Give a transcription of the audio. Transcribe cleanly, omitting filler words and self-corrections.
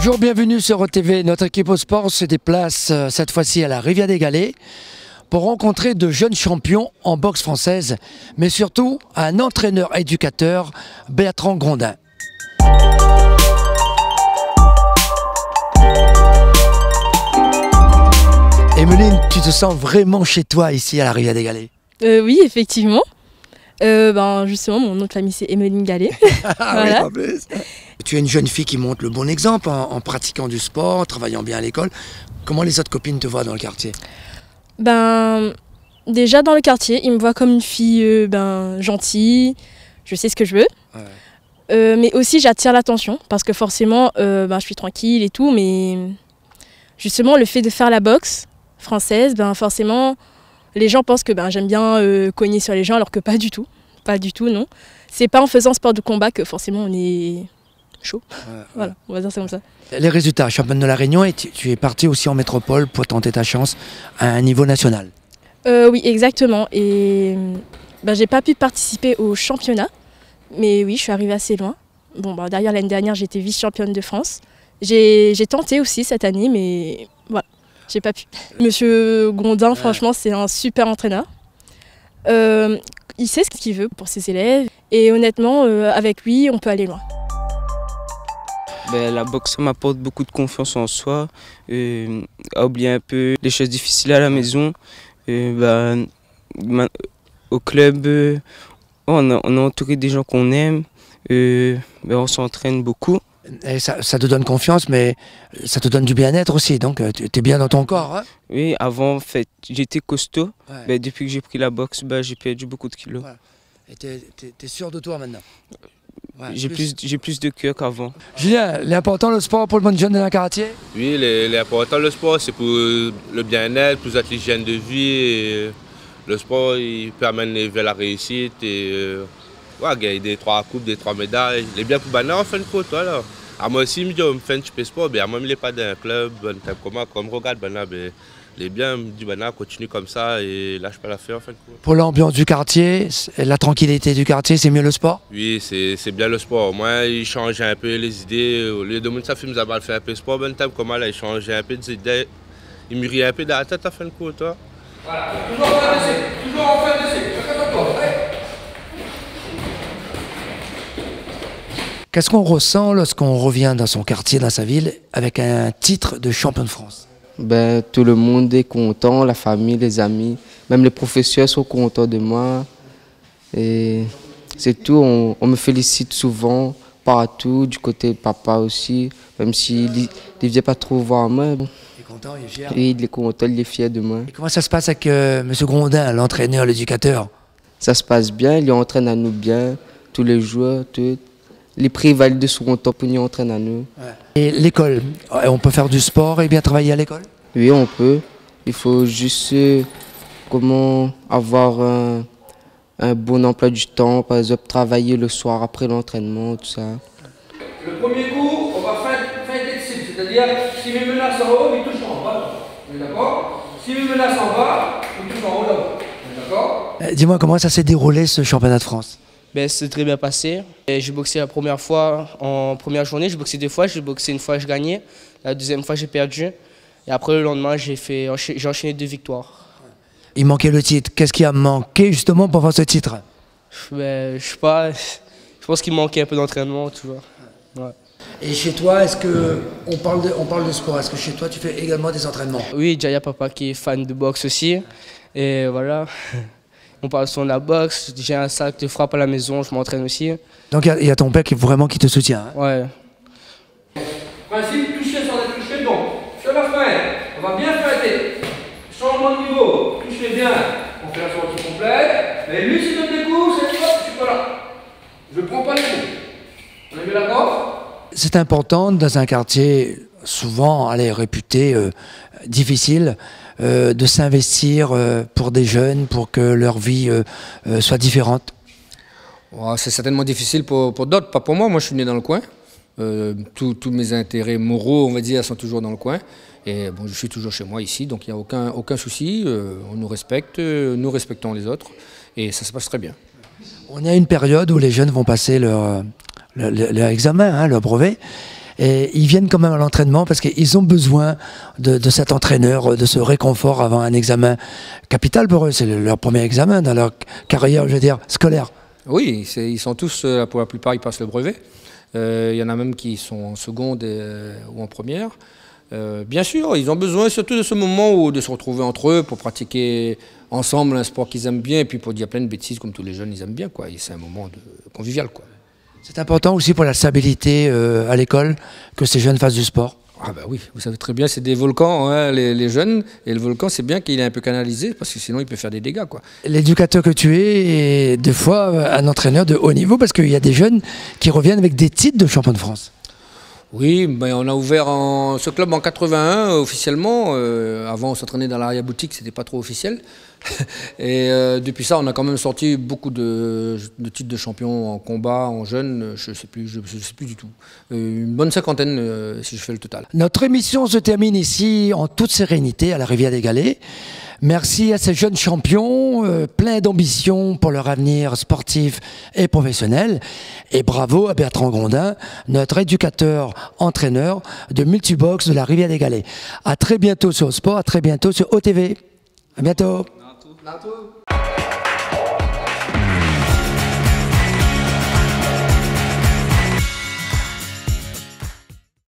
Bonjour, bienvenue sur OTV. Notre équipe au sport se déplace cette fois-ci à la Rivière des Galets pour rencontrer de jeunes champions en boxe française, mais surtout un entraîneur-éducateur, Bertrand Grondin. Emeline, tu te sens vraiment chez toi ici à la Rivière des Galets? Oui, effectivement. Justement, mon nom de famille c'est Emeline Gallet. Voilà. Oui, en plus. Tu es une jeune fille qui montre le bon exemple en pratiquant du sport, en travaillant bien à l'école. Comment les autres copines te voient dans le quartier? Déjà dans le quartier, ils me voient comme une fille gentille, je sais ce que je veux. Ouais. Mais aussi j'attire l'attention parce que forcément je suis tranquille et tout, mais justement le fait de faire la boxe française, forcément les gens pensent que j'aime bien cogner sur les gens alors que pas du tout. Pas du tout, non. C'est pas en faisant sport de combat que forcément on est chaud. Ouais. Voilà, on va dire ça comme ça. Les résultats, championne de la Réunion, et tu es partie aussi en métropole pour tenter ta chance à un niveau national. Oui, exactement. Et j'ai pas pu participer au championnat, mais oui, je suis arrivée assez loin. Derrière l'année dernière, j'étais vice-championne de France. J'ai tenté aussi cette année, mais voilà, j'ai pas pu. Monsieur Grondin, franchement, c'est un super entraîneur. Il sait ce qu'il veut pour ses élèves et honnêtement, avec lui, on peut aller loin. La boxe m'apporte beaucoup de confiance en soi, à oublier un peu les choses difficiles à la maison. Au club, on est entouré des gens qu'on aime, on s'entraîne beaucoup. Et ça te donne confiance, mais ça te donne du bien-être aussi, donc tu es bien dans ton corps. Hein? Oui, avant, en fait, j'étais costaud. Ouais. Depuis que j'ai pris la boxe, j'ai perdu beaucoup de kilos. Ouais. Et t'es sûr de toi maintenant? Ouais, j'ai plus de cœur qu'avant. Julien, l'important le sport pour le bon jeune dans le quartier? Oui, l'important le sport, c'est pour le bien-être, pour l'hygiène de vie. Et le sport, il permet vers la réussite et gagner des 3 coupes, des 3 médailles. Il est bien pour Bana en fin de compte, voilà. Moi aussi, je me fais un petit peu de sport, moi, il n'est pas dans un club, comme regarde Bana, il est bien, du Bana continue comme ça et lâche pas l'affaire en fin de compte. Pour l'ambiance du quartier, la tranquillité du quartier, c'est mieux le sport? Oui, c'est bien le sport. Moi, il change un peu les idées. Au lieu de mon ça fait faire un peu de sport, comment là, il change un peu des idées. Il mûrit un peu dans la tête en fin de compte. Voilà, toujours en fin d'essai, toujours en fin d'essai. Qu'est-ce qu'on ressent lorsqu'on revient dans son quartier, dans sa ville, avec un titre de champion de France? Tout le monde est content, la famille, les amis, même les professeurs sont contents de moi. Et c'est tout, on me félicite souvent, partout, du côté de papa aussi, même s'il ne vient pas trop voir moi. Il est content, il est fier? Oui, il est content, il est fier de moi. Et comment ça se passe avec M. Grondin, l'entraîneur, l'éducateur? Ça se passe bien, il entraîne à nous bien, tous les jours, tout. Les prix valident de son temps pour nous entraîner à nous. Ouais. Et l'école, on peut faire du sport et bien travailler à l'école? Oui, on peut. Il faut juste avoir un bon emploi du temps, par exemple travailler le soir après l'entraînement, tout ça. Le premier coup, on va faire des cibles, c'est-à-dire si mes menaces en haut, ils touchent en bas. D'accord? Si mes menaces en bas, ils touchent en haut là-bas. D'accord? Dis-moi, comment ça s'est déroulé ce championnat de France? C'est très bien passé. J'ai boxé la première fois en première journée, j'ai boxé 2 fois, j'ai boxé 1 fois, j'ai gagné. La deuxième fois, j'ai perdu. Et après, le lendemain, j'ai enchaîné 2 victoires. Il manquait le titre. Qu'est-ce qui a manqué justement pour avoir ce titre? Je sais pas. Je pense qu'il manquait un peu d'entraînement, tu vois. Ouais. Et chez toi, est-ce que on parle de sport? Est-ce que chez toi, tu fais également des entraînements? Oui, Jaya Papa qui est fan de boxe aussi. Et voilà. On parle sur la boxe, j'ai un sac de frappe à la maison, je m'entraîne aussi. Donc il y a ton père qui te soutient. Hein? Ouais. Principe, toucher sans être touché, donc. Sur la fin, on va bien fêter. Changement de niveau, touchez bien. On fait la sortie complète. Mais lui, s'il donne des coups, c'est hop, je suis pas là. Je ne prends pas les coups. On est bien d'accord? C'est important dans un quartier souvent réputé difficile. De s'investir pour des jeunes, pour que leur vie soit différente? C'est certainement difficile pour d'autres, pas pour moi. Moi, je suis né dans le coin. Tous mes intérêts moraux, on va dire, sont toujours dans le coin. Et bon, je suis toujours chez moi ici, donc il n'y a aucun souci. On nous respecte, nous respectons les autres. Et ça se passe très bien. On est à une période où les jeunes vont passer leur examen, leur brevet. Et ils viennent quand même à l'entraînement parce qu'ils ont besoin de cet entraîneur, de ce réconfort avant un examen capital pour eux. C'est leur premier examen dans leur carrière, je veux dire, scolaire. Oui, ils sont tous, pour la plupart, ils passent le brevet. Il y en a même qui sont en seconde ou en première. Bien sûr, ils ont besoin surtout de ce moment où de se retrouver entre eux pour pratiquer ensemble un sport qu'ils aiment bien et puis pour dire plein de bêtises comme tous les jeunes ils aiment bien, quoi. C'est un moment convivial, quoi. C'est important aussi pour la stabilité à l'école que ces jeunes fassent du sport. Ah bah oui, vous savez très bien, c'est des volcans, hein, les jeunes, et le volcan c'est bien qu'il est un peu canalisé parce que sinon il peut faire des dégâts, quoi. L'éducateur que tu es est des fois un entraîneur de haut niveau parce qu'il y a des jeunes qui reviennent avec des titres de champion de France. Oui, ben on a ouvert ce club en 81 officiellement. Avant, on s'entraînait dans l'arrière-boutique, c'était pas trop officiel. Et depuis ça, on a quand même sorti beaucoup de titres de champion en combat, en jeunes, je sais plus du tout. Une bonne cinquantaine si je fais le total. Notre émission se termine ici en toute sérénité à la Rivière des Galets. Merci à ces jeunes champions, pleins d'ambition pour leur avenir sportif et professionnel. Et bravo à Bertrand Grondin, notre éducateur-entraîneur de multibox de la Rivière des Galets. À très bientôt sur Sport, à très bientôt sur OTV. À bientôt. Bientôt.